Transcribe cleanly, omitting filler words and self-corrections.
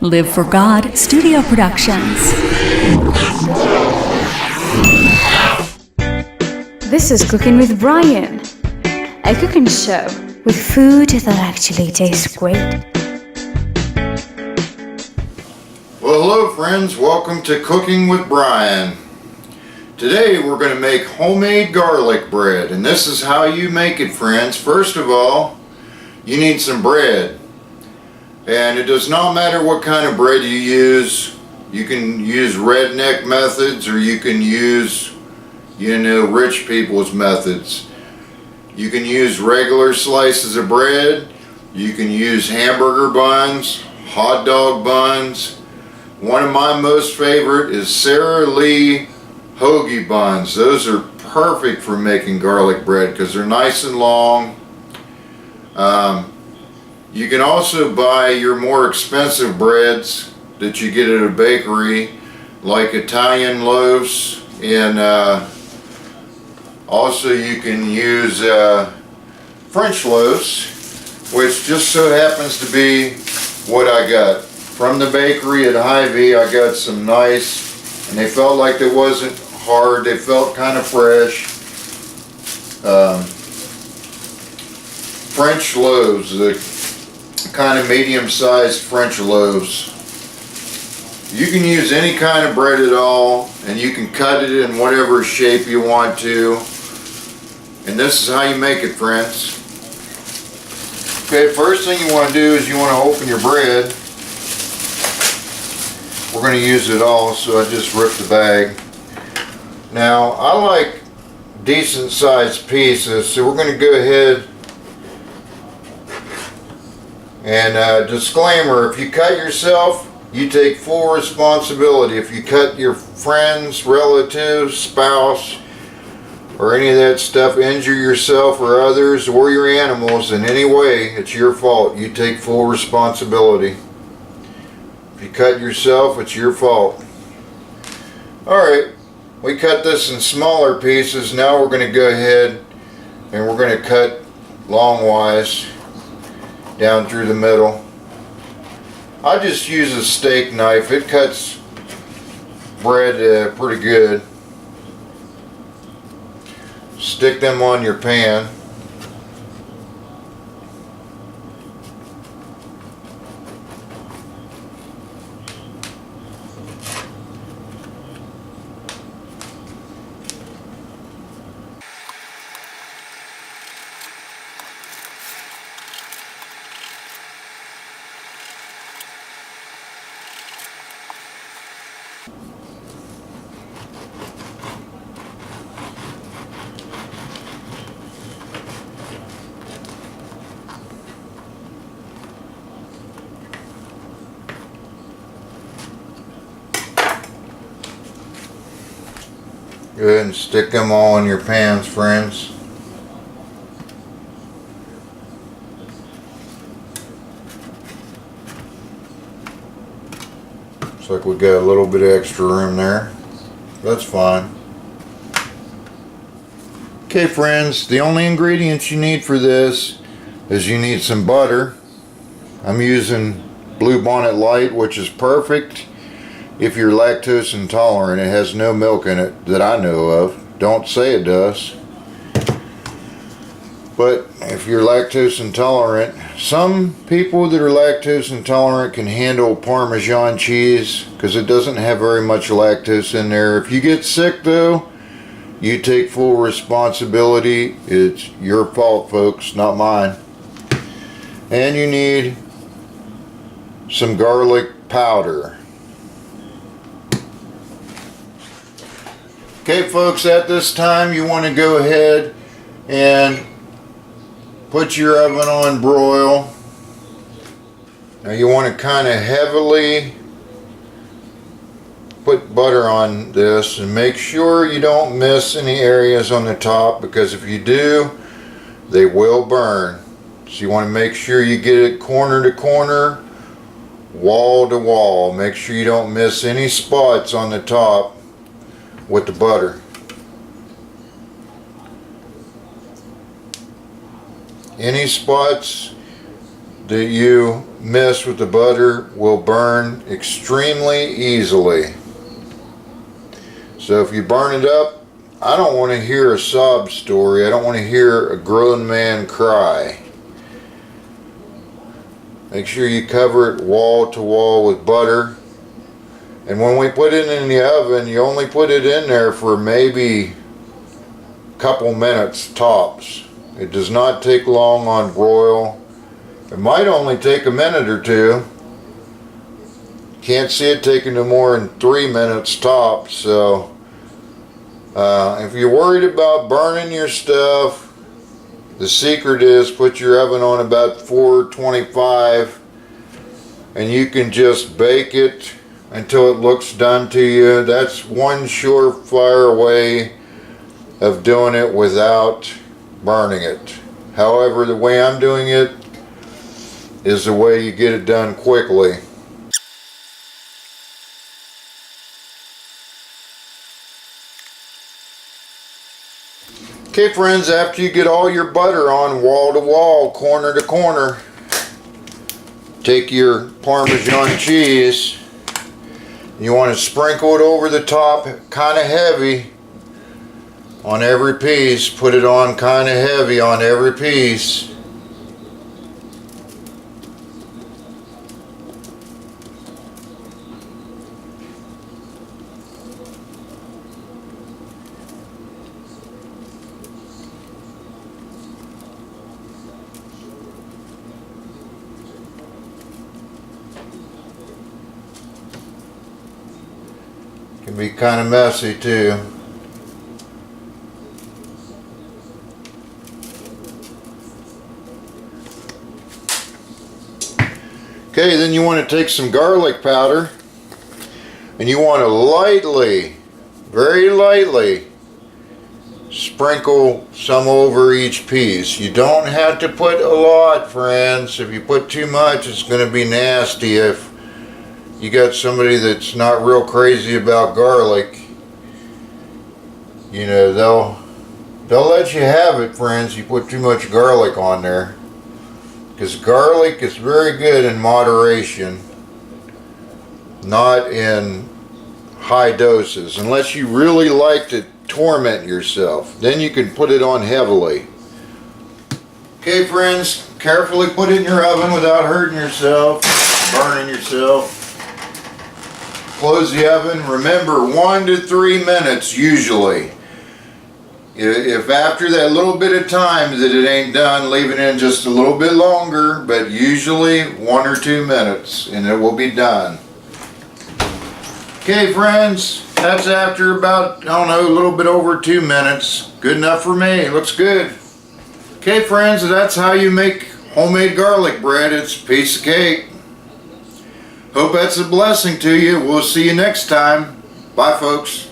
Live for God Studio Productions. This is Cooking with Brian, a cooking show with food that actually tastes great. Well, hello friends, welcome to Cooking with Brian. Today we're going to make homemade garlic bread, and this is how you make it, friends. First of all, you need some bread, and it does not matter what kind of bread you use. You can use redneck methods, or you can use, rich people's methods. You can use regular slices of bread. You can use hamburger buns, hot dog buns. One of my most favorite is Sara Lee hoagie buns. Those are perfect for making garlic bread because they're nice and long. You can also buy your more expensive breads that you get at a bakery, like Italian loaves, and also you can use French loaves, which just so happens to be what I got. From the bakery at Hy-Vee, I got some nice, and they felt like they wasn't hard, they felt kind of fresh. French loaves, the kind of medium-sized French loaves. You can use any kind of bread at all, and you can cut it in whatever shape you want to. And this is how you make it, friends. Okay, first thing you want to do is you want to open your bread. We're going to use it all, so I just ripped the bag. Now, I like decent sized pieces, so we're going to go ahead and disclaimer, if you cut yourself, you take full responsibility. If you cut your friends, relatives, spouse, or any of that stuff, injure yourself or others or your animals in any way, it's your fault. You take full responsibility. If you cut yourself, it's your fault. Alright, we cut this in smaller pieces. Now we're going to go ahead and we're going to cut longwise down through the middle. I just use a steak knife. It cuts bread pretty good. Stick them on your pan. Go ahead and stick them all in your pans, friends. Looks like we got a little bit of extra room there. That's fine. Okay, friends, the only ingredients you need for this is you need some butter. I'm using Bluebonnet Light, which is perfect if you're lactose intolerant. It has no milk in it that I know of. Don't say it does. But if you're lactose intolerant, some people that are lactose intolerant can handle Parmesan cheese because it doesn't have very much lactose in there. If you get sick though, you take full responsibility. It's your fault, folks, not mine. And you need some garlic powder. Okay, folks, at this time you want to go ahead and put your oven on broil. Now you want to kind of heavily put butter on this and make sure you don't miss any areas on the top, because if you do, they will burn. So you want to make sure you get it corner to corner, wall to wall. Make sure you don't miss any spots on the top with the butter. Any spots that you miss with the butter will burn extremely easily. So if you burn it up, I don't want to hear a sob story. I don't want to hear a grown man cry. Make sure you cover it wall to wall with butter. And when we put it in the oven, you only put it in there for maybe a couple minutes tops. It does not take long on broil. It might only take a minute or two. Can't see it taking no more than 3 minutes tops. So if you're worried about burning your stuff, the secret is put your oven on about 425 and you can just bake it until it looks done to you. That's one surefire way of doing it without burning it. However, the way I'm doing it is the way you get it done quickly. Okay friends, after you get all your butter on wall to wall, corner to corner, take your Parmesan cheese. You want to sprinkle it over the top kind of heavy on every piece. Put it on kind of heavy on every piece. Can be kind of messy too. Okay, then you want to take some garlic powder and you want to lightly, very lightly, sprinkle some over each piece. You don't have to put a lot, friends. If you put too much, it's going to be nasty. If you got somebody that's not real crazy about garlic, you know, they'll let you have it, friends. You put too much garlic on there, because garlic is very good in moderation, not in high doses, unless you really like to torment yourself. Then you can put it on heavily. Okay friends, carefully put it in your oven without hurting yourself, burning yourself. Close the oven. Remember, 1 to 3 minutes usually. If after that little bit of time that it ain't done, leave it in just a little bit longer, but usually 1 or 2 minutes and it will be done. Okay friends, that's after about, I don't know, a little bit over 2 minutes. Good enough for me. Looks good. Okay friends, that's how you make homemade garlic bread. It's a piece of cake. Hope that's a blessing to you. We'll see you next time. Bye folks.